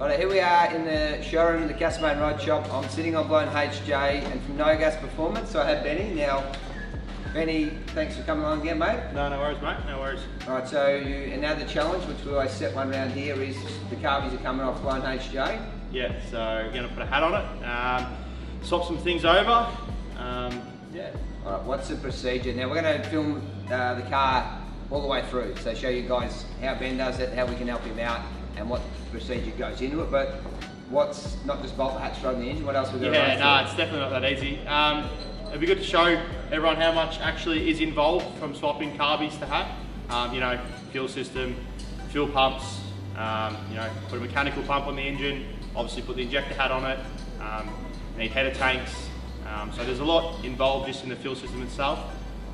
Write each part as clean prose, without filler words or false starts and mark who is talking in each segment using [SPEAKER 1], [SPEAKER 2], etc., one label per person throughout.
[SPEAKER 1] Right, here we are in the showroom of the Castlemaine Rod Shop. I'm sitting on blown HJ and from No Gas Performance, so I have Benny. Now, Benny, thanks for coming along again, mate.
[SPEAKER 2] No worries, mate, no worries.
[SPEAKER 1] Alright, so and now the challenge, which we always set one around here, is the carbies are coming off blown HJ.
[SPEAKER 2] Yeah, so we're going to put a hat on it, swap some things over, yeah.
[SPEAKER 1] Alright, what's the procedure? Now we're going to film the car all the way through, so show you guys how Ben does it, how we can help him out, and what procedure goes into it. But what's not just bolt the hat straight on the engine, what else we're going to
[SPEAKER 2] run through? No, it's definitely not that easy. It'd be good to show everyone how much actually is involved from swapping carbies to hat. You know, fuel system, fuel pumps, you know, put a mechanical pump on the engine, obviously put the injector hat on it, need header tanks. So there's a lot involved just in the fuel system itself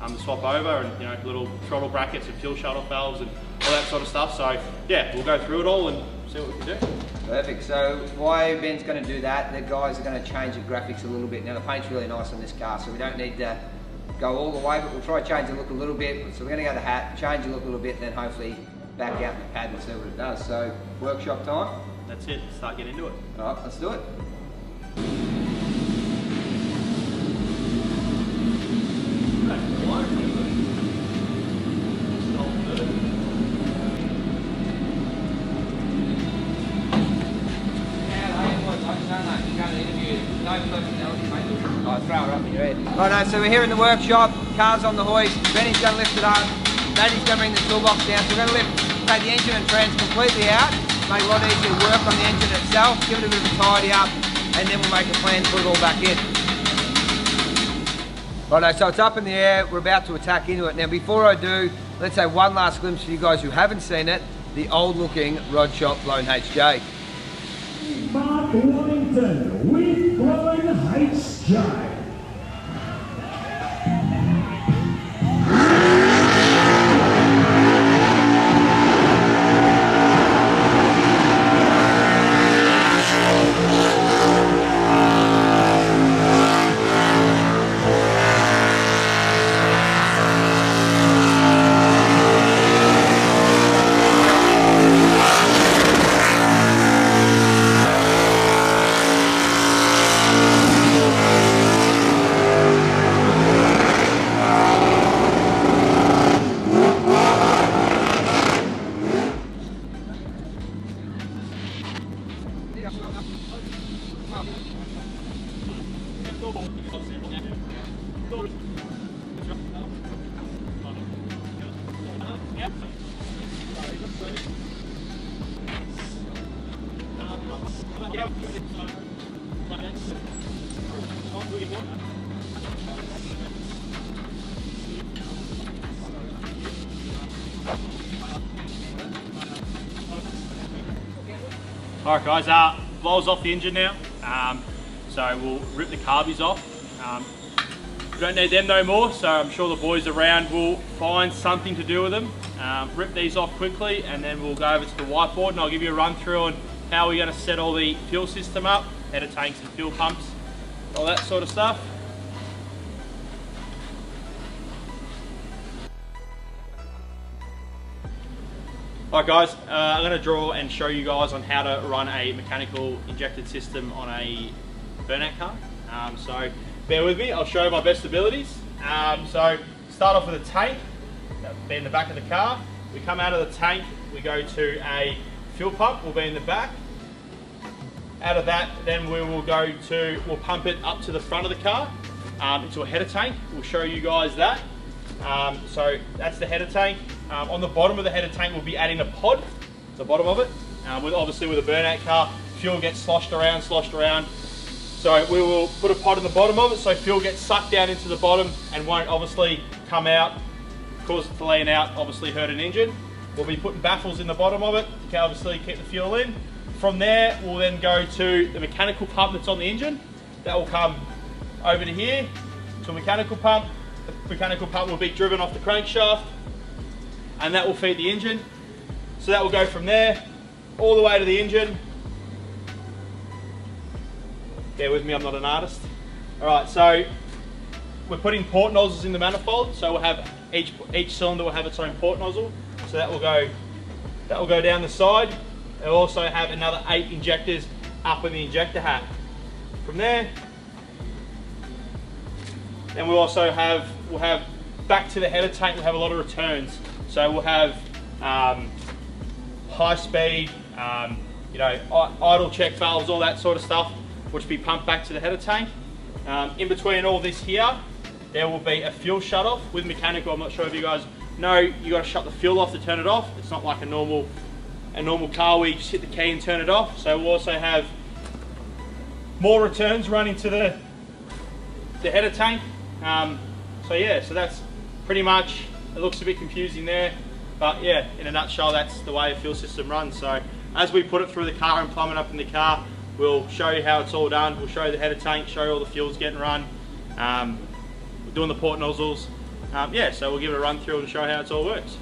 [SPEAKER 2] to swap over, and you know, little throttle brackets and fuel shut-off valves and all that sort of stuff. So yeah, we'll go through it all and see what we can do.
[SPEAKER 1] Perfect. So why Ben's going to do that, the guys are going to change the graphics a little bit. Now the paint's really nice on this car, so we don't need to go all the way, but we'll try to change the look a little bit. So we're going to go the hat, change the look a little bit, and then hopefully back out in the pad and see what it does. So workshop time.
[SPEAKER 2] That's it, start getting into it.
[SPEAKER 1] All right, let's do it. Right, so we're here in the workshop, car's on the hoist, Benny's going to lift it up, Daddy's going to bring the toolbox down, so we're going to take the engine and trans completely out, make a lot easier work on the engine itself, give it a bit of a tidy up, and then we'll make a plan to put it all back in. Right, so it's up in the air, we're about to attack into it. Now before I do, let's have one last glimpse for you guys who haven't seen it, the old looking Rod Shop blown HJ.
[SPEAKER 3] Mark Wellington with blown HJ.
[SPEAKER 2] Alright guys, blowers off the engine now, so we'll rip the carbies off. We don't need them no more, so I'm sure the boys around will find something to do with them. Rip these off quickly and then we'll go over to the whiteboard and I'll give you a run through on how we're going to set all the fuel system up, header tanks and fuel pumps, all that sort of stuff. Alright guys, I'm going to draw and show you guys on how to run a mechanical injected system on a burnout car. So bear with me, I'll show you my best abilities. So start off with a tank, that'll be in the back of the car. We come out of the tank, we go to a fuel pump, will be in the back. Out of that, then we'll pump it up to the front of the car, into a header tank. We'll show you guys that. So that's the header tank. On the bottom of the header tank we'll be adding a pod, the bottom of it. Obviously with a burnout car, fuel gets sloshed around. So we will put a pod in the bottom of it so fuel gets sucked down into the bottom and won't obviously come out, cause it to lean out, obviously hurt an engine. We'll be putting baffles in the bottom of it to obviously keep the fuel in. From there we'll then go to the mechanical pump that's on the engine. That will come over to here to a mechanical pump. The mechanical pump will be driven off the crankshaft and that will feed the engine. So that will go from there all the way to the engine. Bear with me, I'm not an artist. Alright, so we're putting port nozzles in the manifold, so we'll have each cylinder will have its own port nozzle. So that will go down the side They'll also have another 8 injectors up in the injector hat. From there, then we'll have back to the header tank, we'll have a lot of returns. So we'll have high speed, idle check valves, all that sort of stuff, which will be pumped back to the header tank. In between all this here, there will be a fuel shut off with mechanical. I'm not sure if you guys know, you got to shut the fuel off to turn it off. It's not like a normal car where you just hit the key and turn it off. So we'll also have more returns running to the header tank. So yeah, so that's pretty much, it looks a bit confusing there, but yeah, in a nutshell, that's the way a fuel system runs. So as we put it through the car and plumb it up in the car, we'll show you how it's all done. We'll show you the header tank, show you all the fuels getting run. We're doing the port nozzles. Yeah, so we'll give it a run through and show how it all works.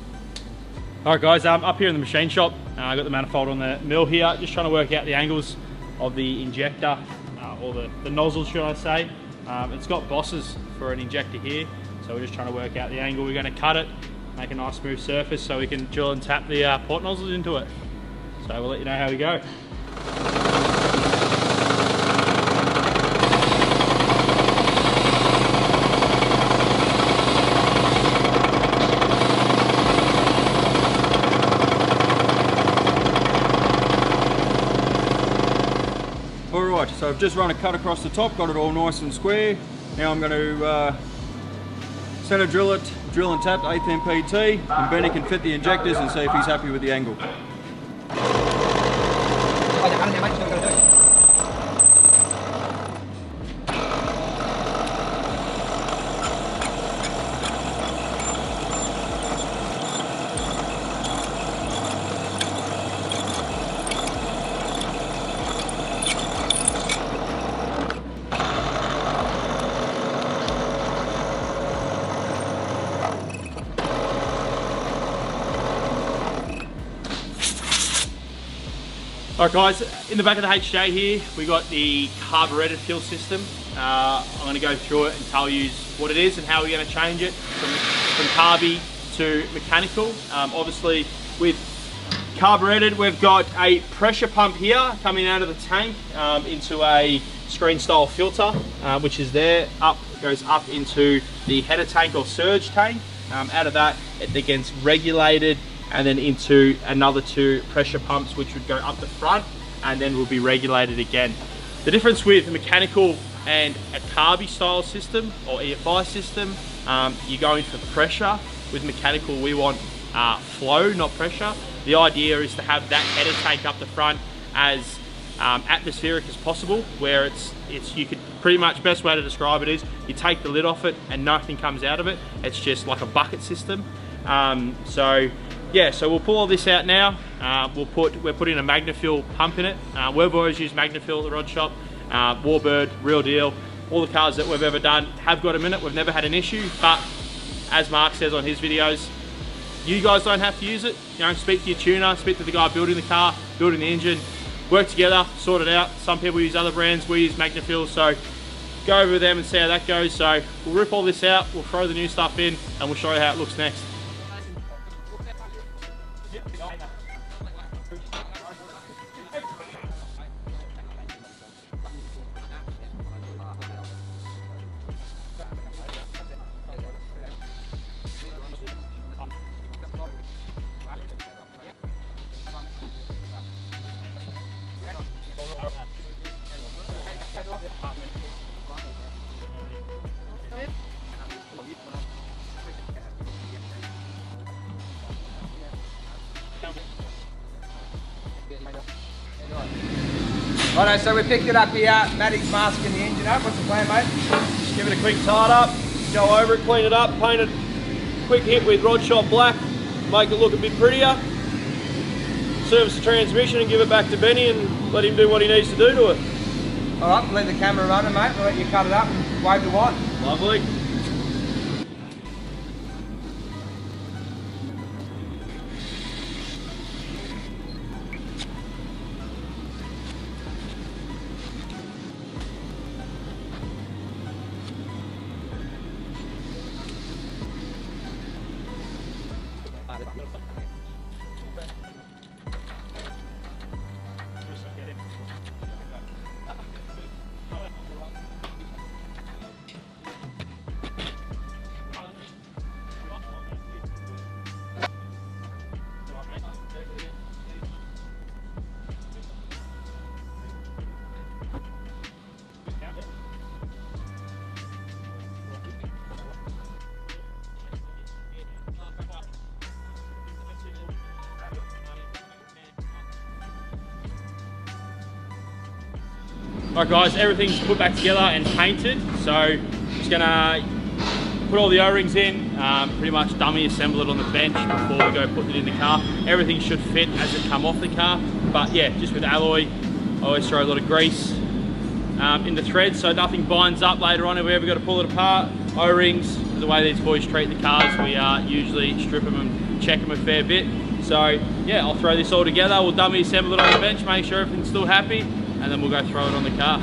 [SPEAKER 2] All right guys, up here in the machine shop, I got the manifold on the mill here, just trying to work out the angles of the injector, or the nozzle should I say. It's got bosses for an injector here, so we're just trying to work out the angle. We're going to cut it, make a nice smooth surface so we can drill and tap the port nozzles into it. So we'll let you know how we go.
[SPEAKER 4] Alright, so I've just run a cut across the top, got it all nice and square. Now I'm going to center drill it, drill and tap 8th MPT, and Benny can fit the injectors and see if he's happy with the angle.
[SPEAKER 2] Alright guys, in the back of the HJ here, we got the carbureted fuel system. I'm going to go through it and tell you what it is and how we're going to change it from carby to mechanical. Obviously with carbureted, we've got a pressure pump here coming out of the tank into a screen style filter, which is there, goes up into the header tank or surge tank. Out of that, it then gets regulated and then into another 2 pressure pumps which would go up the front and then will be regulated again. The difference with mechanical and a carby style system or EFI system, you're going for pressure. With mechanical we want flow, not pressure. The idea is to have that header tank up the front as atmospheric as possible, where you could pretty much, best way to describe it is you take the lid off it and nothing comes out of it. It's just like a bucket system. So we'll pull all this out now. We're putting a Magnafill pump in it. We've always used Magnafill at the rod shop. Warbird, real deal. All the cars that we've ever done have got them in it. We've never had an issue, but as Mark says on his videos, you guys don't have to use it. Speak to your tuner, speak to the guy building the car, building the engine, work together, sort it out. Some people use other brands, we use Magnafill, so go over with them and see how that goes. So we'll rip all this out, we'll throw the new stuff in, and we'll show you how it looks next.
[SPEAKER 1] Righto, so we picked it up here. Maddie's masking the engine up. What's the plan, mate?
[SPEAKER 2] Just give it a quick tight up, go over it, clean it up, paint it, quick hit with Rod Shop Black, make it look a bit prettier, service the transmission and give it back to Benny and let him do what he needs to do to it.
[SPEAKER 1] All right, leave the camera running, mate. We'll let you cut it up and wave the wand.
[SPEAKER 2] Lovely. Right guys, everything's put back together and painted, so just gonna put all the O-rings in, pretty much dummy assemble it on the bench before we go put it in the car. Everything should fit as it come off the car, but yeah, just with alloy, I always throw a lot of grease in the threads so nothing binds up later on if we ever got to pull it apart. O-rings, the way these boys treat the cars, we usually strip them and check them a fair bit. So yeah, I'll throw this all together, we'll dummy assemble it on the bench, make sure everything's still happy, and then we'll go throw it on the car.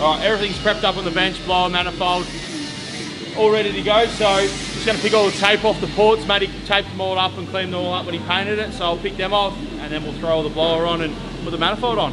[SPEAKER 2] Alright, everything's prepped up on the bench, blower, manifold, all ready to go. So just going to pick all the tape off the ports. Matty taped them all up and cleaned them all up when he painted it, so I'll pick them off and then we'll throw all the blower on and put the manifold on.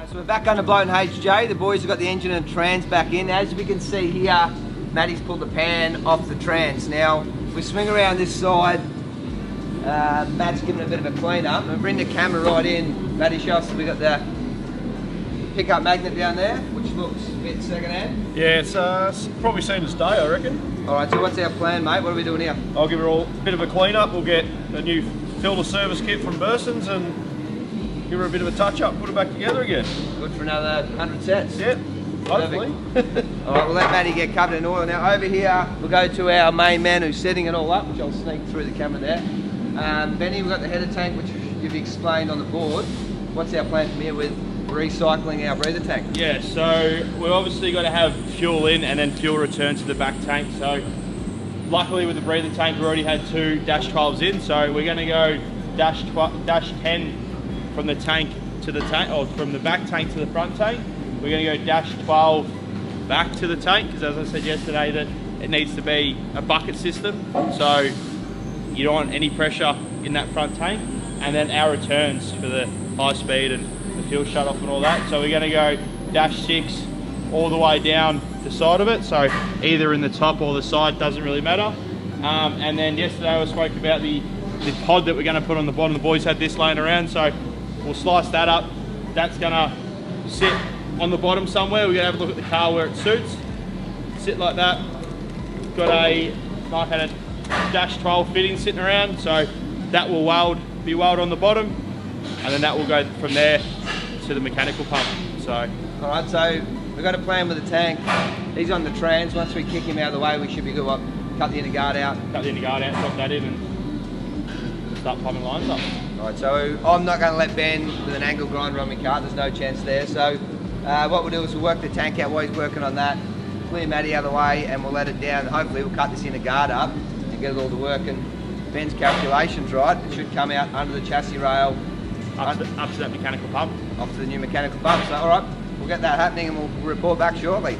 [SPEAKER 1] So we're back under blown HJ. The boys have got the engine and trans back in. As we can see here, Matty's pulled the pan off the trans. Now, if we swing around this side, Matt's given a bit of a clean up. And bring the camera right in. Matty, show us that we've got the pickup magnet down there, which looks a bit second hand.
[SPEAKER 5] Yeah, it's probably seen as day, I reckon.
[SPEAKER 1] Alright, so what's our plan, mate? What are we doing here?
[SPEAKER 5] I'll give her all a bit of a clean up. We'll get a new filter service kit from Burson's and give her a bit of a touch up, put it back together again.
[SPEAKER 1] Good for another 100 sets.
[SPEAKER 5] Yep, hopefully.
[SPEAKER 1] Alright, we'll let Matty get covered in oil. Now over here, we'll go to our main man who's setting it all up, which I'll sneak through the camera there. Benny, we've got the header tank, which you've explained on the board. What's our plan from here with recycling our breather tank?
[SPEAKER 2] Yeah, so we've obviously got to have fuel in and then fuel return to the back tank. So luckily with the breather tank, we already had two -12s in, so we're going to go -10 from the tank to the tank, or from the back tank to the front tank. We're going to go -12 back to the tank, because as I said yesterday, that it needs to be a bucket system, so you don't want any pressure in that front tank. And then our returns for the high speed and the fuel shut off and all that. So we're going to go -6 all the way down the side of it, so either in the top or the side, doesn't really matter. And then yesterday I spoke about the pod that we're going to put on the bottom. The boys had this laying around, so we'll slice that up. That's going to sit on the bottom somewhere. We're going to have a look at the car where it suits. Sit like that. Got a like a -12 fitting sitting around, so that will be welded on the bottom, and then that will go from there to the mechanical pump. So
[SPEAKER 1] alright, so we've got a plan with the tank. He's on the trans. Once we kick him out of the way, we should be good. What? Cut the inner guard out.
[SPEAKER 2] Cut the inner guard out, drop that in, and start pumping lines up.
[SPEAKER 1] Alright, so I'm not going to let Ben with an angle grinder on my car. There's no chance there. So what we'll do is we'll work the tank out while he's working on that. Clear Matty out of the way, and we'll let it down. Hopefully we'll cut this inner guard up and get it all to work. And Ben's calculations right, it should come out under the chassis rail.
[SPEAKER 2] Up to that mechanical pump.
[SPEAKER 1] Off to the new mechanical pump. So alright, we'll get that happening and we'll report back shortly.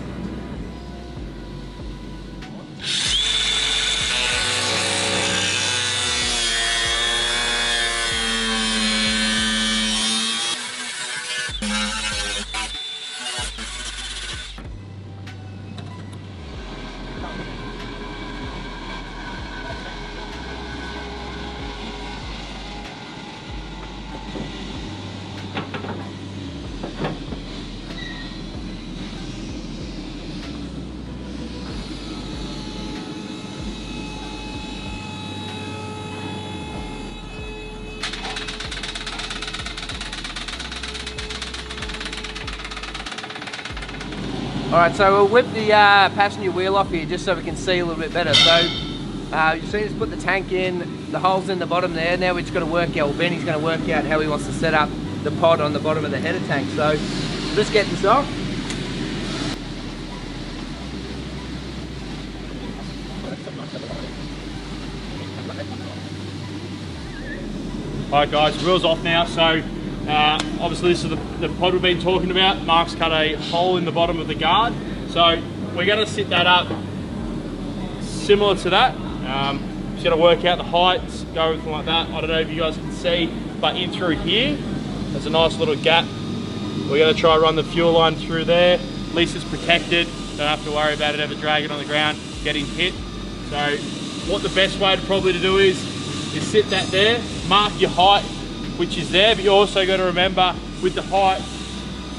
[SPEAKER 1] Alright, so we'll whip the passenger wheel off here just so we can see a little bit better. So you've seen us put the tank in. the holes in the bottom there. Now we're just going to work out, well, Benny's going to work out how he wants to set up the pod on the bottom of the header tank. So let's get this off.
[SPEAKER 2] Alright guys, wheels off now. So obviously this is the pod we've been talking about. Mark's cut a hole in the bottom of the guard. So we're going to sit that up similar to that. Just got to work out the heights, go everything like that. I don't know if you guys can see, but in through here, there's a nice little gap. We're going to try to run the fuel line through there. At least it's protected. Don't have to worry about it ever dragging on the ground, getting hit. So what the best way to do is sit that there, mark your height, which is there, but you also got to remember with the height,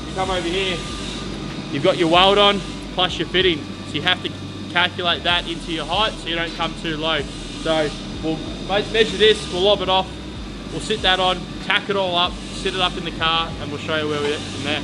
[SPEAKER 2] you come over here, you've got your weld on plus your fitting. So you have to calculate that into your height so you don't come too low. So we'll measure this, we'll lob it off, we'll sit that on, tack it all up, sit it up in the car, and we'll show you where we're at from there.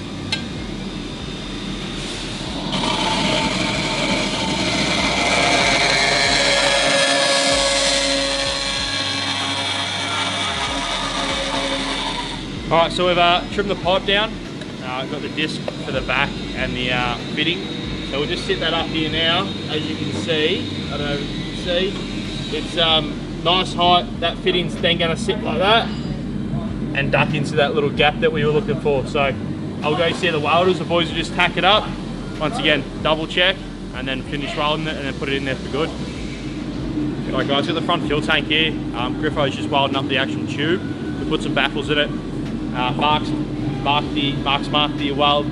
[SPEAKER 2] Alright, so we've trimmed the pod down, got the disc for the back and the fitting. So we'll just sit that up here now. As you can see, I don't know if you can see, it's nice height. That fitting's then going to sit like that and duck into that little gap that we were looking for. So I'll go see the welders. The boys will just tack it up. Once again, double check and then finish welding it and then put it in there for good. Alright guys, got the front fuel tank here. Griffo's just welding up the actual tube. We put some baffles in it. Mark's marked the weld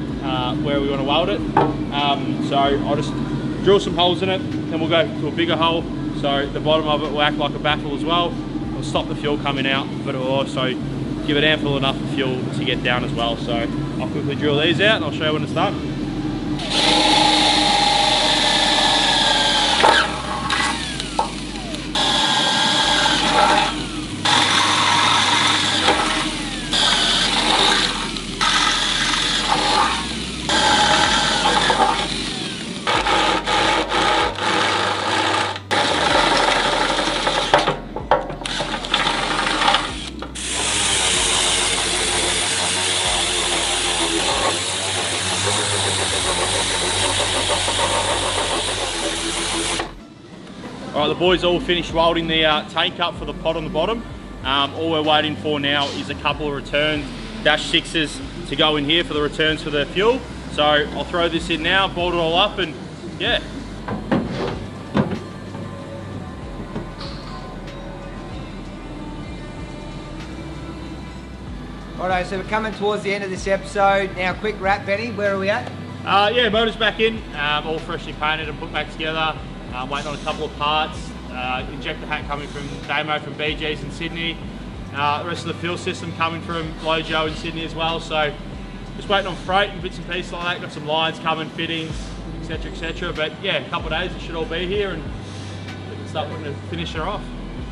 [SPEAKER 2] where we want to weld it. So I'll just drill some holes in it, then we'll go to a bigger hole. So the bottom of it will act like a baffle as well. It'll stop the fuel coming out, but it will also give it ample enough fuel to get down as well. So I'll quickly drill these out and I'll show you when it's done. Alright, the boys all finished welding the tank up for the pod on the bottom. All we're waiting for now is a couple of return -6s to go in here for the returns for the fuel. So I'll throw this in now, bolt it all up, and yeah.
[SPEAKER 1] Alright, so we're coming towards the end of this episode. Now, quick wrap, Benny, where are we at?
[SPEAKER 2] Yeah, motor's back in, all freshly painted and put back together. Waiting on a couple of parts. Injector hat coming from Damo from BG's in Sydney. The rest of the fuel system coming from Lojo in Sydney as well. So just waiting on freight and bits and pieces like that. Got some lines coming, fittings, etc, etc. But yeah, a couple of days it should all be here and we can start putting the finisher off.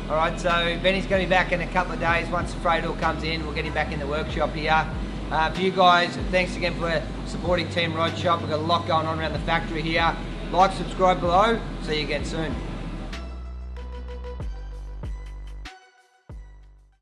[SPEAKER 1] Alright, so Benny's going to be back in a couple of days. Once the freight all comes in, we'll get him back in the workshop here. For you guys, thanks again for supporting Team Rod Shop. We've got a lot going on around the factory here. Like, subscribe below. See you again soon.